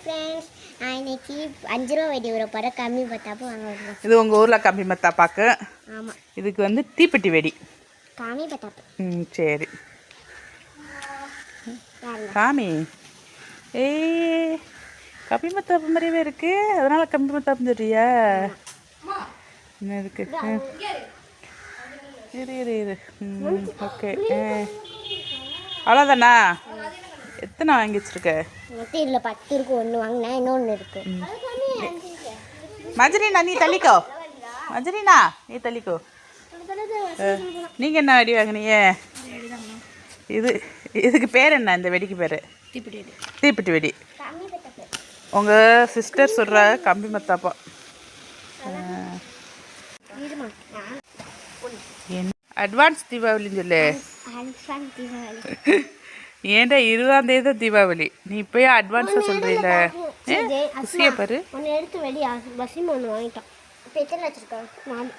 Friends, நான் இன்னைக்கு 5 ரூபா வெடி ஒரு படம் கம்மி மத்தாப்பு வாங்க. இது உங்கள் ஊரில் கம்மி மத்தாப்பாக்கு. ஆமாம், இதுக்கு வந்து தீப்பெட்டி வெடி கம்மி மத்தாப்பு. சரி காமி. ஏய், கம்மி மத்தாப்பு மாதிரியே இருக்கு, அதனால கம்மி மத்தாப்புன்னு சொல்றியா? என்ன இருக்கு? இரு ஓகே. அவ்வளோதானா? எத்தனை வாங்கி வச்சிருக்க? இதில் 10 இருக்கு, ஒன்று வாங்கினா இன்னொன்று இருக்கு. மஜரினா நீ தள்ளிக்கோ, மஜரினா நீ தள்ளிக்கோ. நீங்கள் என்ன வெடி வாங்கினீங்க? இதுக்கு பேர் என்ன? இந்த வெடிக்கு பேர் தீப்பெட்டி வெடி. உங்கள் சிஸ்டர் சொல்கிற கம்பி மத்தாப்பா. அட்வான்ஸ் தீபாவளின்னு சொல்லு. ஏன்டா 20ஆம் தேதி தான் தீபாவளி, நீ இப்போயே அட்வான்ஸாக சொல்கிறீல? குசியை பாரு. ஒன்று எடுத்து வெடி பஸ்ஸிம் ஒன்று வாங்கிட்டோம். இப்போ எத்தனை வச்சுருக்கோம்? 4.